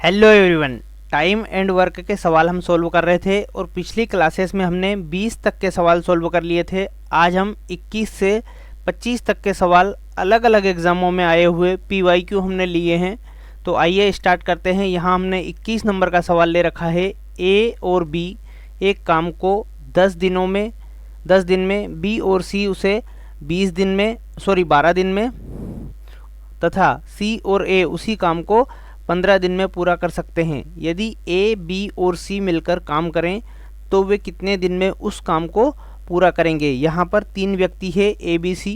Hello everyone. Time and work के सवाल हम सोल्व कर रहे थे और पिछली क्लासेस में हमने 20 तक के सवाल सोल्व कर लिए थे। आज हम 21 से 25 तक के सवाल अलग अलग एग्ज़ामों में आए हुए PYQ हमने लिए हैं। तो आइए स्टार्ट करते हैं। यहाँ हमने 21 नंबर का सवाल ले रखा है। A और B एक काम को 10 दिन में B और C उसे 12 दिन में तथा C और A उसी काम को 15 दिन में पूरा कर सकते हैं। यदि A, B और C मिलकर काम करें तो वे कितने दिन में उस काम को पूरा करेंगे। यहाँ पर 3 व्यक्ति है A, B, C।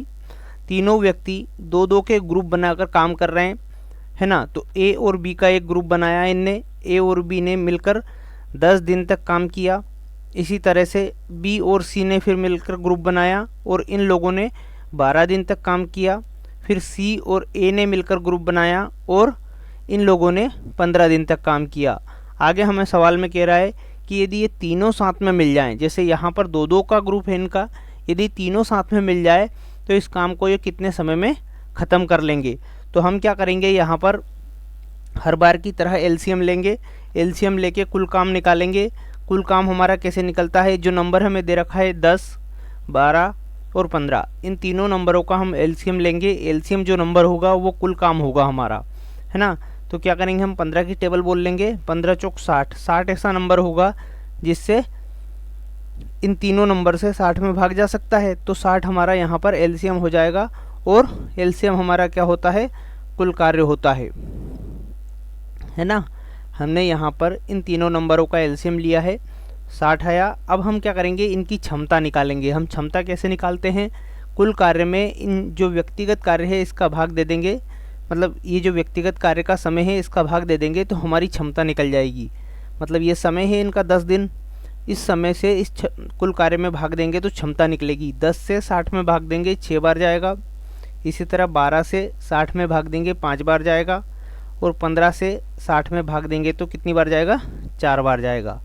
तीनों व्यक्ति दो दो के ग्रुप बनाकर काम कर रहे हैं, है ना। तो A और B का एक ग्रुप बनाया इनने। A और B ने मिलकर 10 दिन तक काम किया। इसी तरह से B और C ने फिर मिलकर ग्रुप बनाया और इन लोगों ने 12 दिन तक काम किया। फिर C और A ने मिलकर ग्रुप बनाया और इन लोगों ने 15 दिन तक काम किया। आगे हमें सवाल में कह रहा है कि यदि ये तीनों साथ में मिल जाएं, जैसे यहाँ पर दो दो का ग्रुप है इनका, यदि तीनों साथ में मिल जाए तो इस काम को ये कितने समय में ख़त्म कर लेंगे। तो हम क्या करेंगे, यहाँ पर हर बार की तरह LCM लेंगे। LCM लेके कुल काम निकालेंगे। कुल काम हमारा कैसे निकलता है, जो नंबर हमें दे रखा है 10, 12 और 15, इन तीनों नंबरों का हम LCM लेंगे। LCM जो नंबर होगा वो कुल काम होगा हमारा, है ना। तो क्या करेंगे, हम 15 की टेबल बोल लेंगे। 15 चौक 60, 60 ऐसा नंबर होगा जिससे इन तीनों नंबर से 60 में भाग जा सकता है। तो 60 हमारा यहाँ पर LCM हो जाएगा और LCM हमारा क्या होता है, कुल कार्य होता है ना। हमने यहाँ पर इन तीनों नंबरों का LCM लिया है, 60 आया। अब हम क्या करेंगे, इनकी क्षमता निकालेंगे। हम क्षमता कैसे निकालते हैं, कुल कार्य में इन जो व्यक्तिगत कार्य है इसका भाग दे देंगे, मतलब ये जो व्यक्तिगत कार्य का समय है इसका भाग दे देंगे तो हमारी क्षमता निकल जाएगी। मतलब ये समय है इनका 10 दिन, इस समय से इस कुल कार्य में भाग देंगे तो क्षमता निकलेगी। 10 से 60 में भाग देंगे 6 बार जाएगा। इसी तरह 12 से 60 में भाग देंगे 5 बार जाएगा और 15 से 60 में भाग देंगे तो कितनी बार जाएगा, 4 बार जाएगा।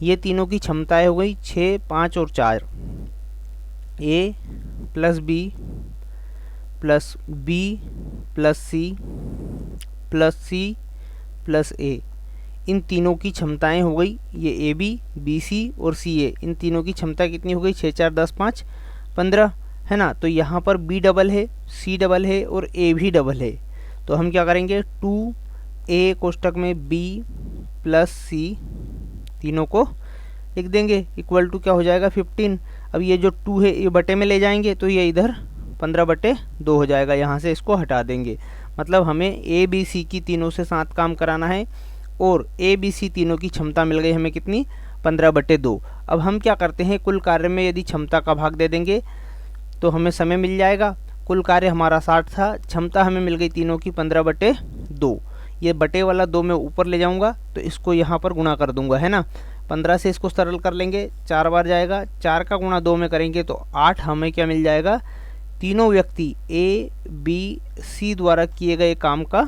ये तीनों की क्षमताएं हो गई 6, 5 और 4। A plus B plus B plus C plus C plus A, इन तीनों की क्षमताएं हो गई। ये AB, BC और CA, इन तीनों की क्षमता कितनी हो गई, 6, 4, 10, 5, 15, है ना। तो यहाँ पर B डबल है, C डबल है और A भी डबल है। तो हम क्या करेंगे, 2A कोष्टक में B प्लस C तीनों को लिख देंगे, इक्वल टू क्या हो जाएगा 15। अब ये जो 2 है ये बटे में ले जाएंगे तो ये इधर 15/2 हो जाएगा। यहाँ से इसको हटा देंगे। मतलब हमें ABC की तीनों से 7 काम कराना है और ABC तीनों की क्षमता मिल गई हमें कितनी, 15/2। अब हम क्या करते हैं, कुल कार्य में यदि क्षमता का भाग दे देंगे तो हमें समय मिल जाएगा। कुल कार्य हमारा 60 था, क्षमता हमें मिल गई तीनों की 15/2। ये बटे वाला 2 मैं ऊपर ले जाऊँगा तो इसको यहाँ पर गुणा कर दूंगा, है ना। 15 से इसको सरल कर लेंगे, 4 बार जाएगा। 4 का गुणा 2 में करेंगे तो 8 हमें क्या मिल जाएगा, तीनों व्यक्ति A, B, C द्वारा किए गए काम का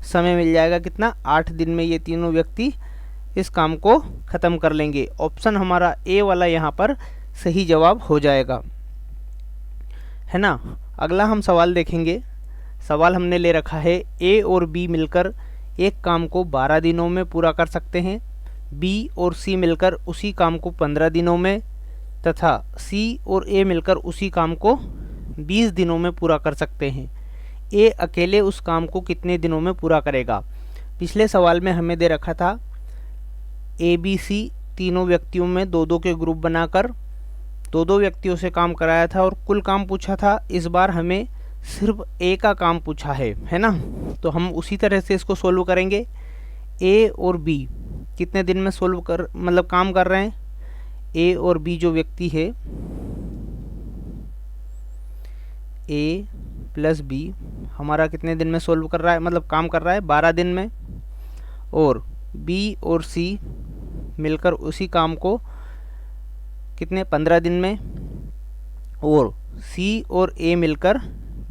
समय मिल जाएगा कितना, 8 दिन में ये तीनों व्यक्ति इस काम को ख़त्म कर लेंगे। ऑप्शन हमारा A वाला यहाँ पर सही जवाब हो जाएगा, है ना। अगला हम सवाल देखेंगे। सवाल हमने ले रखा है A और B मिलकर एक काम को 12 दिनों में पूरा कर सकते हैं। B और C मिलकर उसी काम को 15 दिनों में तथा C और A मिलकर उसी काम को 20 दिनों में पूरा कर सकते हैं। A अकेले उस काम को कितने दिनों में पूरा करेगा। पिछले सवाल में हमें दे रखा था ABC तीनों व्यक्तियों में दो दो के ग्रुप बनाकर दो व्यक्तियों से काम कराया था और कुल काम पूछा था। इस बार हमें सिर्फ A का काम पूछा है ना। तो हम उसी तरह से इसको सोल्व करेंगे। A और B कितने दिन में मतलब काम कर रहे हैं। A और B जो व्यक्ति है, A प्लस B हमारा कितने दिन में सोल्व कर रहा है, मतलब काम कर रहा है 12 दिन में। और B और C मिलकर उसी काम को कितने, 15 दिन में। और C और A मिलकर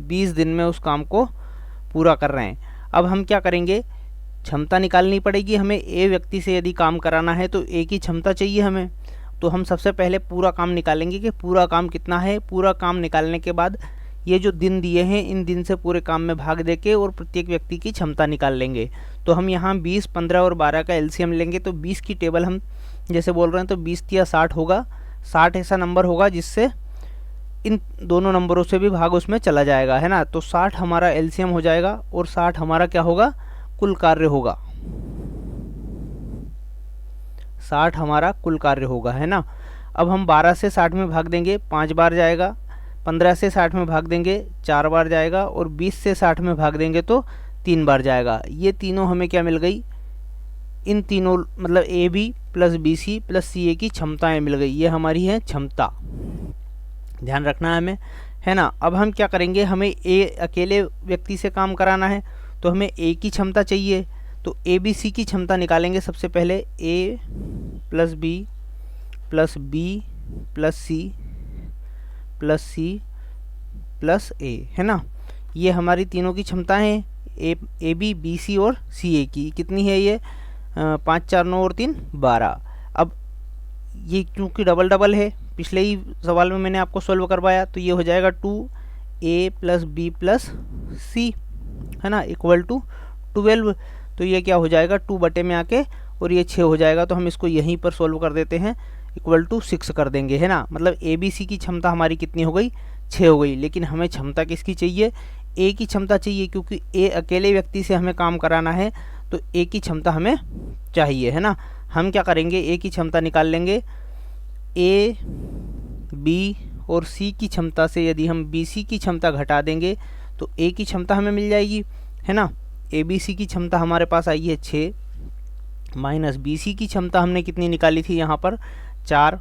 20 दिन में उस काम को पूरा कर रहे हैं। अब हम क्या करेंगे, क्षमता निकालनी पड़ेगी हमें। A व्यक्ति से यदि काम कराना है तो A की क्षमता चाहिए हमें। तो हम सबसे पहले पूरा काम निकालेंगे कि पूरा काम कितना है। पूरा काम निकालने के बाद ये जो दिन दिए हैं इन दिन से पूरे काम में भाग देके और प्रत्येक व्यक्ति की क्षमता निकाल लेंगे। तो हम यहाँ 20, 15 और 12 का एलसीएम लेंगे। तो 20 की टेबल हम जैसे बोल रहे हैं तो 20 या 60 होगा। 60 ऐसा नंबर होगा जिससे इन दोनों नंबरों से भी भाग उसमें चला जाएगा, है ना। तो 60 हमारा एलसीएम हो जाएगा और 60 हमारा क्या होगा, कुल कार्य होगा। 60 हमारा कुल कार्य होगा, है ना। अब हम 12 से 60 में भाग देंगे, 5 बार जाएगा। 15 से 60 में भाग देंगे, 4 बार जाएगा। और 20 से 60 में भाग देंगे तो 3 बार जाएगा। ये तीनों हमें क्या मिल गई, इन तीनों मतलब A B plus B C plus C A की क्षमताएँ मिल गई। ये हमारी है क्षमता, ध्यान रखना है हमें, है ना। अब हम क्या करेंगे, हमें ए अकेले व्यक्ति से काम कराना है तो हमें ए की क्षमता चाहिए। तो ए बी सी की क्षमता निकालेंगे। सबसे पहले A plus B plus B plus C plus C plus A, है ना। ये हमारी तीनों की क्षमताएँ हैं, ए बी बी सी और सी ए की। कितनी है ये, 5 4 9 और 3 12। अब ये क्योंकि डबल डबल है, पिछले ही सवाल में मैंने आपको सॉल्व करवाया, तो ये हो जाएगा 2a प्लस बी प्लस सी, है ना, इक्वल टू 12। तो ये क्या हो जाएगा, 2 बटे में आके और ये 6 हो जाएगा। तो हम इसको यहीं पर सॉल्व कर देते हैं, इक्वल टू 6 कर देंगे, है ना। मतलब ए बी सी की क्षमता हमारी कितनी हो गई, 6 हो गई। लेकिन हमें क्षमता किसकी चाहिए, ए की क्षमता चाहिए, क्योंकि ए अकेले व्यक्ति से हमें काम कराना है तो ए की क्षमता हमें चाहिए, है ना। हम क्या करेंगे, ए की क्षमता निकाल लेंगे। ए बी और सी की क्षमता से यदि हम बी सी की क्षमता घटा देंगे तो ए की क्षमता हमें मिल जाएगी, है ना। ए बी सी की क्षमता हमारे पास आई है 6 माइनस बी सी की क्षमता हमने कितनी निकाली थी यहाँ पर 4।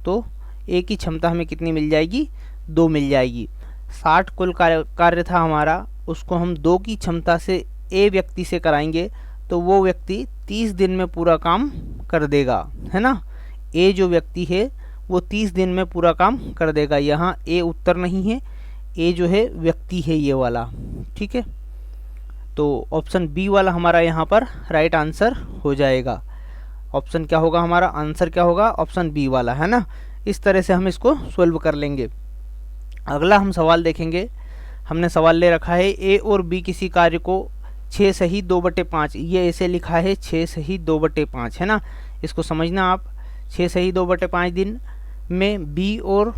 तो ए की क्षमता हमें कितनी मिल जाएगी, 2 मिल जाएगी। 60 कुल कार्य था हमारा, उसको हम 2 की क्षमता से ए व्यक्ति से कराएंगे तो वो व्यक्ति 30 दिन में पूरा काम कर देगा, है ना। ए जो व्यक्ति है वो 30 दिन में पूरा काम कर देगा। यहाँ ए उत्तर नहीं है, ए जो है व्यक्ति है ये वाला, ठीक है। तो ऑप्शन बी वाला हमारा यहाँ पर राइट आंसर हो जाएगा। ऑप्शन क्या होगा हमारा, आंसर क्या होगा, ऑप्शन बी वाला, है ना। इस तरह से हम इसको सॉल्व कर लेंगे। अगला हम सवाल देखेंगे। हमने सवाल ले रखा है ए और बी किसी कार्य को 6 सही 2/5, ये ऐसे लिखा है 6 सही 2/5, है ना। इसको समझना आप, 6 सही 2/5 दिन में, बी और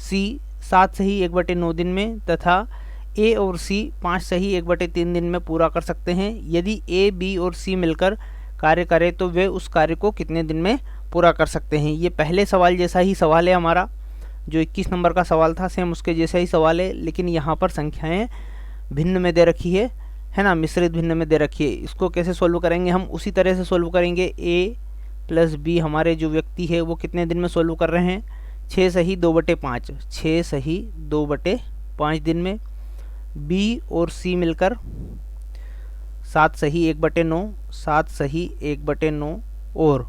सी 7 सही 1/9 दिन में, तथा ए और सी 5 सही 1/3 दिन में पूरा कर सकते हैं। यदि ए बी और सी मिलकर कार्य करें तो वे उस कार्य को कितने दिन में पूरा कर सकते हैं। ये पहले सवाल जैसा ही सवाल है हमारा, जो 21 नंबर का सवाल था सेम उसके जैसा ही सवाल है, लेकिन यहाँ पर संख्याएँ भिन्न में दे रखी है ना, मिश्रित भिन्न में दे रखी है। इसको कैसे सोल्व करेंगे, हम उसी तरह से सोल्व करेंगे। ए प्लस बी हमारे जो व्यक्ति है वो कितने दिन में सोल्व कर रहे हैं, 6 सही 2/5, 6 सही 2/5 दिन में। बी और सी मिलकर 7 सही 1/9, 7 सही 1/9, और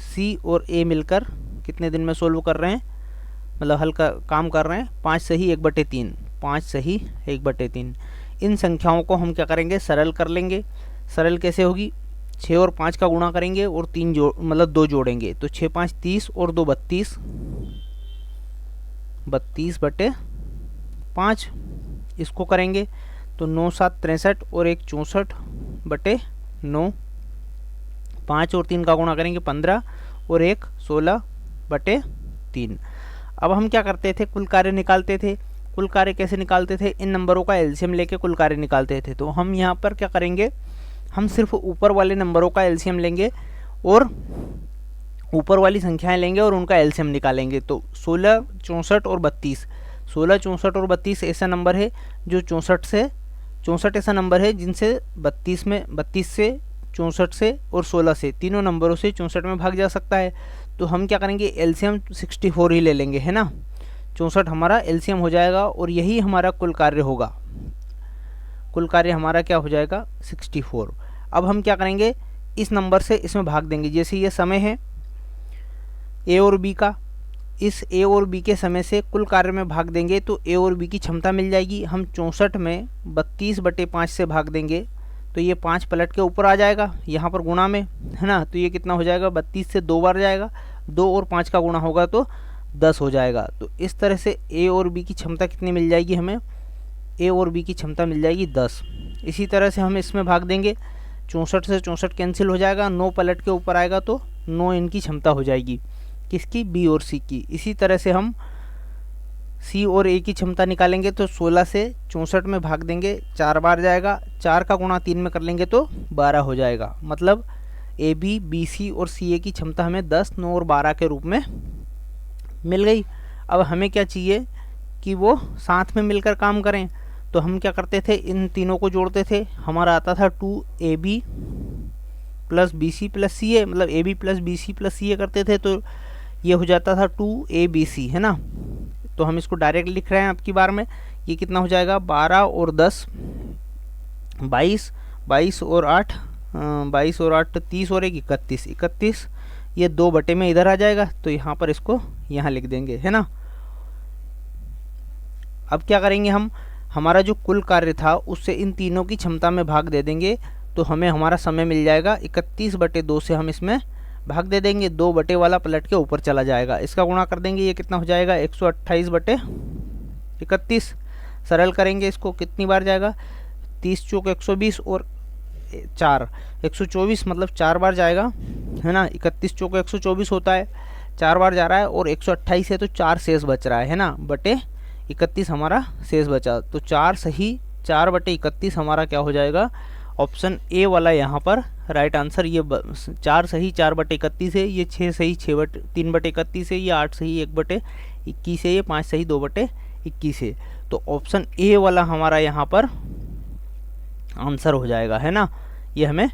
सी और ए मिलकर कितने दिन में सोल्व कर रहे हैं, मतलब हल का काम कर रहे हैं, 5 सही 1/3, 5 सही 1/3। इन संख्याओं को हम क्या करेंगे, सरल कर लेंगे। सरल कैसे होगी, 6 और 5 का गुणा करेंगे और 3 मतलब 2 जोड़ेंगे, तो 6 5 30 और 2 32, 32/5 इसको करेंगे तो 9 7 63 और 1 64/9, 5 और 3 का गुणा करेंगे 15 और 1 16/3। अब हम क्या करते थे, कुल कार्य निकालते थे। कुल कार्य कैसे निकालते थे, इन नंबरों का एलसीएम लेके कुल कार्य निकालते थे। तो हम यहाँ पर क्या करेंगे, हम सिर्फ ऊपर वाले नंबरों का एलसीएम लेंगे और ऊपर वाली संख्याएं लेंगे और उनका एलसीएम निकालेंगे। तो 16 64 और 32, 16 64 और 32 ऐसा नंबर है जो 64 ऐसा नंबर है जिनसे 32 से 64 से और 16 से, तीनों नंबरों से 64 में भाग जा सकता है। तो हम क्या करेंगे, एलसीएम 64 ही ले लेंगे, है ना। 64 हमारा एलसीएम हो जाएगा और यही हमारा कुल कार्य होगा। कुल कार्य हमारा क्या हो जाएगा, 64। अब हम क्या करेंगे, इस नंबर से इसमें भाग देंगे। जैसे ये समय है ए और बी का, इस ए और बी के समय से कुल कार्य में भाग देंगे तो ए और बी की क्षमता मिल जाएगी। हम 64 में 32/5 से भाग देंगे तो ये 5 पलट के ऊपर आ जाएगा यहाँ पर गुणा में, है ना। तो ये कितना हो जाएगा, 32 से 2 बार जाएगा, 2 और 5 का गुणा होगा तो 10 हो जाएगा। तो इस तरह से ए और बी की क्षमता कितनी मिल जाएगी हमें, ए और बी की क्षमता मिल जाएगी 10। इसी तरह से हम इसमें भाग देंगे, 64 से 64 कैंसिल हो जाएगा, 9 पलट के ऊपर आएगा तो 9 इनकी क्षमता हो जाएगी, किसकी, बी और सी की। इसी तरह से हम सी और ए की क्षमता निकालेंगे तो 16 से 64 में भाग देंगे, 4 बार जाएगा, 4 का गुणा 3 में कर लेंगे तो 12 हो जाएगा। मतलब ए बी, बी सी और सी ए की क्षमता हमें 10, 9 और 12 के रूप में मिल गई। अब हमें क्या चाहिए कि वो साथ में मिलकर काम करें, तो हम क्या करते थे, इन तीनों को जोड़ते थे। हमारा आता था 2AB plus B C plus C A, मतलब A B plus B C plus C A करते थे, तो ये हो जाता था 2ABC, है ना। तो हम इसको डायरेक्ट लिख रहे हैं अब की बार में। ये कितना हो जाएगा, 12 और 10 22, 22 और 8 22 और 8 30 और 1 31, 31 ये 2 बटे में इधर आ जाएगा, तो यहाँ पर इसको यहाँ लिख देंगे, है ना। अब क्या करेंगे हम, हमारा जो कुल कार्य था उससे इन तीनों की क्षमता में भाग दे देंगे, तो हमें हमारा समय मिल जाएगा 31/2 से हम इसमें भाग दे देंगे, 2 बटे वाला पलट के ऊपर चला जाएगा, इसका गुणा कर देंगे, ये कितना हो जाएगा 128/31। सरल करेंगे इसको, कितनी बार जाएगा, 30 चौक 120 और 4 124, मतलब 4 बार जाएगा, है ना। 31 चौक 124 होता है, 4 बार जा रहा है, और 128 है तो 4 शेष बच रहा है ना, बटे 31 हमारा शेष बचा, तो 4 सही 4/31 हमारा क्या हो जाएगा, ऑप्शन ए वाला यहाँ पर राइट आंसर। ये 4 सही 4/31 है, ये 6 सही 3/31 है, ये 8 सही 1/21 है, ये 5 सही 2/21 है, तो ऑप्शन ए वाला हमारा यहाँ पर आंसर हो जाएगा, है ना। ये हमें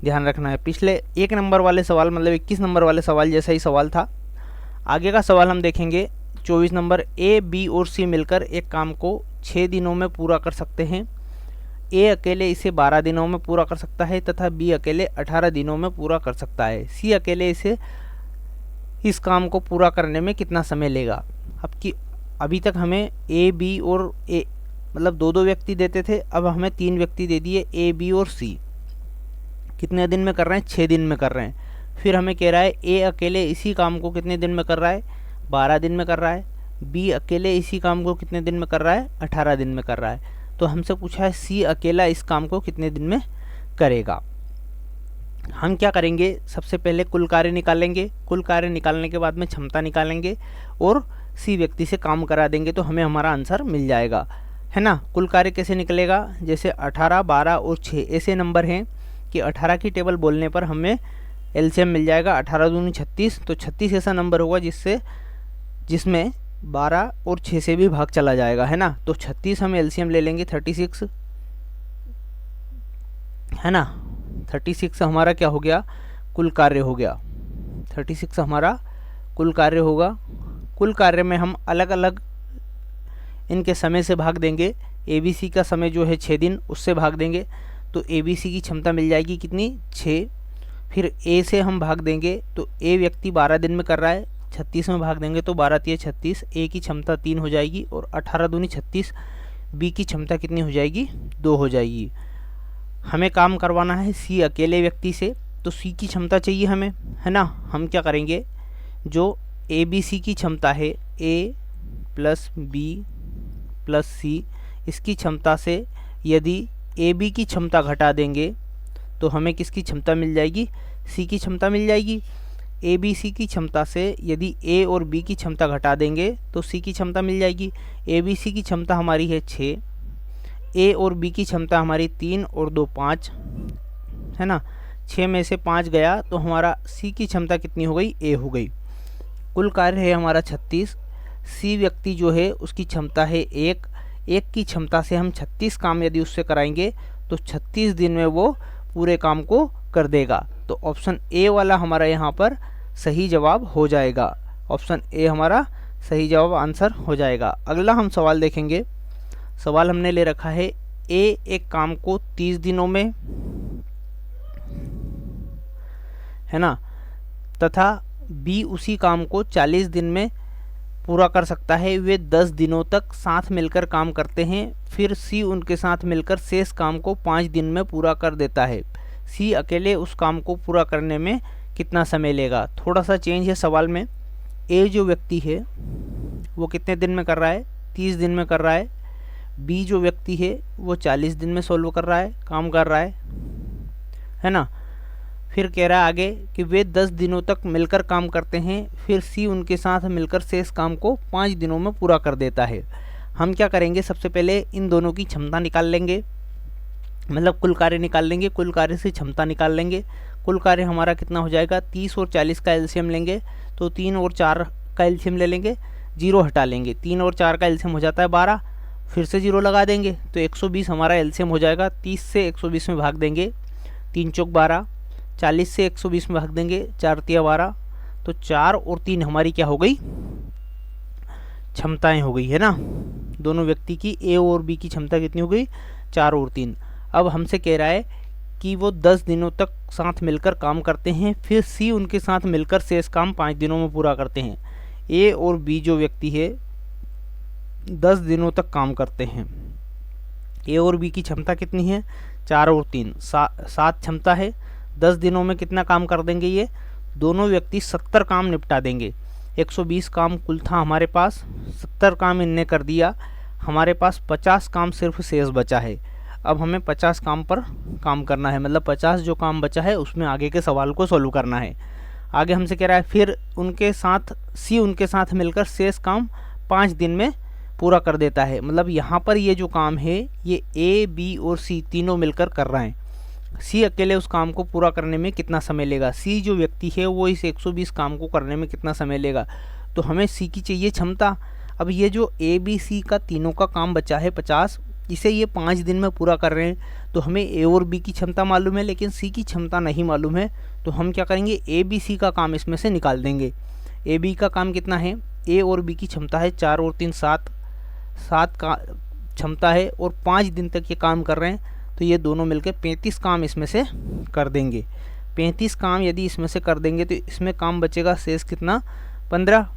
ध्यान रखना है। पिछले 1 नंबर वाले सवाल, मतलब 21 नंबर वाले सवाल जैसा ही सवाल था। आगे का सवाल हम देखेंगे 24 नंबर। ए, बी और सी मिलकर एक काम को 6 दिनों में पूरा कर सकते हैं। ए अकेले इसे 12 दिनों में पूरा कर सकता है तथा बी अकेले 18 दिनों में पूरा कर सकता है। सी अकेले इस काम को पूरा करने में कितना समय लेगा। अभी तक हमें ए, बी और ए, मतलब 2-2 व्यक्ति देते थे, अब हमें 3 व्यक्ति दे दिए, ए, बी और सी। कितने दिन में कर रहे हैं, 6 दिन में कर रहे हैं। फिर हमें कह रहा है ए अकेले इसी काम को कितने दिन में कर रहा है, 12 दिन में कर रहा है। बी अकेले इसी काम को कितने दिन में कर रहा है, 18 दिन में कर रहा है। तो हमसे पूछा है सी अकेला इस काम को कितने दिन में करेगा। हम क्या करेंगे, सबसे पहले कुल कार्य निकालेंगे, कुल कार्य निकालने के बाद में क्षमता निकालेंगे और सी व्यक्ति से काम करा देंगे, तो हमें हमारा आंसर मिल जाएगा, है ना। कुल कार्य कैसे निकलेगा, जैसे 18, 12 और 6 ऐसे नंबर हैं कि 18 की टेबल बोलने पर हमें एलसीएम मिल जाएगा, 18 दूनी 36, तो 36 ऐसा नंबर होगा जिसमें 12 और 6 से भी भाग चला जाएगा, है ना। तो 36 हम एलसीएम ले लेंगे 36, है ना। 36 हमारा क्या हो गया, कुल कार्य हो गया। 36 हमारा कुल कार्य होगा। कुल कार्य में हम अलग अलग इनके समय से भाग देंगे। एबीसी का समय जो है 6 दिन, उससे भाग देंगे, तो एबीसी की क्षमता मिल जाएगी कितनी, 6। फिर ए से हम भाग देंगे, तो ए व्यक्ति 12 दिन में कर रहा है, 36 में भाग देंगे तो 12 × 36, ए की क्षमता 3 हो जाएगी, और 18 दूनी 36, बी की क्षमता कितनी हो जाएगी, 2 हो जाएगी। हमें काम करवाना है सी अकेले व्यक्ति से, तो सी की क्षमता चाहिए हमें, है ना। हम क्या करेंगे, जो ए बी सी की क्षमता है, ए प्लस बी प्लस सी, इसकी क्षमता से यदि ए बी की क्षमता घटा देंगे तो हमें किसकी क्षमता मिल जाएगी, सी की क्षमता मिल जाएगी। ए बी सी की क्षमता से यदि ए और बी की क्षमता घटा देंगे तो सी की क्षमता मिल जाएगी। ए बी सी की क्षमता हमारी है 6, ए और बी की क्षमता हमारी 3 और 2 5, है ना। 6 में से 5 गया तो हमारा सी की क्षमता कितनी हो गई, ए हो गई। कुल कार्य है हमारा 36। सी व्यक्ति जो है उसकी क्षमता है 1 की क्षमता से हम 36 काम यदि उससे कराएंगे तो 36 दिन में वो पूरे काम को कर देगा। तो ऑप्शन ए वाला हमारा यहाँ पर सही जवाब हो जाएगा। ऑप्शन ए हमारा सही जवाब आंसर हो जाएगा। अगला हम सवाल देखेंगे। सवाल हमने ले रखा है ए एक काम को 30 दिनों में, है ना, तथा बी उसी काम को 40 दिन में पूरा कर सकता है। वे 10 दिनों तक साथ मिलकर काम करते हैं, फिर सी उनके साथ मिलकर शेष काम को 5 दिन में पूरा कर देता है। सी अकेले उस काम को पूरा करने में कितना समय लेगा। थोड़ा सा चेंज है सवाल में। ए जो व्यक्ति है वो कितने दिन में कर रहा है, 30 दिन में कर रहा है। बी जो व्यक्ति है वो 40 दिन में सॉल्व कर रहा है, काम कर रहा है ना। फिर कह रहा है आगे कि वे 10 दिनों तक मिलकर काम करते हैं, फिर सी उनके साथ मिलकर शेष काम को 5 दिनों में पूरा कर देता है। हम क्या करेंगे, सबसे पहले इन दोनों की क्षमता निकाल लेंगे, मतलब कुल कार्य निकाल लेंगे, कुल कार्य से क्षमता निकाल लेंगे। कुल कार्य हमारा कितना हो जाएगा, 30 और 40 का एलसीएम लेंगे तो 3 और 4 का एलसीएम ले लेंगे, 0 हटा लेंगे, 3 और 4 का एलसीएम हो जाता है 12, फिर से 0 लगा देंगे तो 120 हमारा एलसीएम हो जाएगा। 30 से 120 में भाग देंगे, 3 चौक 12, 40 से 120 में भाग देंगे, 4 तिया 12, तो 4 और 3 हमारी क्या हो गई, क्षमताएं हो गई है ना। दोनों व्यक्ति की ए और बी की क्षमता कितनी हो गई, 4 और 3। अब हमसे कह रहा है कि वो 10 दिनों तक साथ मिलकर काम करते हैं, फिर सी उनके साथ मिलकर शेष काम 5 दिनों में पूरा करते हैं। ए और बी जो व्यक्ति है 10 दिनों तक काम करते हैं। ए और बी की क्षमता कितनी है, 4 और 3, 7 क्षमता है। 10 दिनों में कितना काम कर देंगे, ये दोनों व्यक्ति 70 काम निपटा देंगे। 120 काम कुल था हमारे पास, 70 काम इनने कर दिया, हमारे पास 50 काम सिर्फ शेष बचा है। अब हमें 50 काम पर काम करना है, मतलब 50 जो काम बचा है उसमें आगे के सवाल को सॉल्व करना है। आगे हमसे कह रहा है फिर उनके साथ सी उनके साथ मिलकर शेष काम 5 दिन में पूरा कर देता है। मतलब यहाँ पर ये जो काम है ये ए बी और सी तीनों मिलकर कर रहे हैं। सी अकेले उस काम को पूरा करने में कितना समय लेगा, सी जो व्यक्ति है वो इस 120 काम को करने में कितना समय लेगा, तो हमें सी की चाहिए क्षमता। अब ये जो ए बी सी का तीनों का काम बचा है 50, इसे ये 5 दिन में पूरा कर रहे हैं, तो हमें ए और बी की क्षमता मालूम है लेकिन सी की क्षमता नहीं मालूम है। तो हम क्या करेंगे, ए बी सी का काम इसमें से निकाल देंगे। ए बी का काम कितना है, ए और बी की क्षमता है 4 और 3 7, 7 का क्षमता है और 5 दिन तक ये काम कर रहे हैं, तो ये दोनों मिलकर 35 काम इसमें से कर देंगे। 35 काम यदि इसमें से कर देंगे तो इसमें काम बचेगा शेष कितना, 15।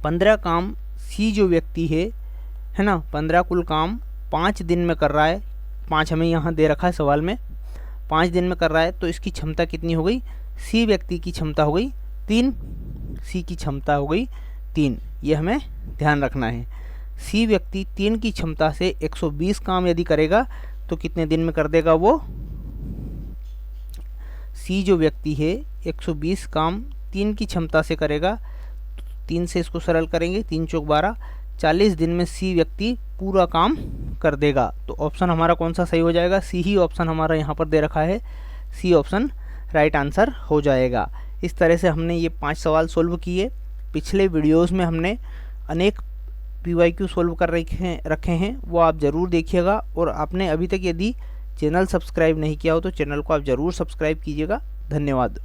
15 काम सी जो व्यक्ति है ना, 15 कुल काम 5 दिन में कर रहा है। 5 हमें यहाँ दे रखा है सवाल में, 5 दिन में कर रहा है, तो इसकी क्षमता कितनी हो गई, सी व्यक्ति की क्षमता हो गई 3, सी की क्षमता हो गई 3। ये हमें ध्यान रखना है। सी व्यक्ति 3 की क्षमता से 120 काम यदि करेगा तो कितने दिन में कर देगा वो, सी जो व्यक्ति है 120 काम 3 की क्षमता से करेगा, 3 से इसको सरल करेंगे, 3 चौक 12, 40 दिन में सी व्यक्ति पूरा काम कर देगा। तो ऑप्शन हमारा कौन सा सही हो जाएगा, सी ही ऑप्शन हमारा यहाँ पर दे रखा है, सी ऑप्शन राइट आंसर हो जाएगा। इस तरह से हमने ये 5 सवाल सोल्व किए। पिछले वीडियोस में हमने अनेक PYQ सोल्व कर रखे हैं, वो आप ज़रूर देखिएगा। और आपने अभी तक यदि चैनल सब्सक्राइब नहीं किया हो तो चैनल को आप ज़रूर सब्सक्राइब कीजिएगा। धन्यवाद।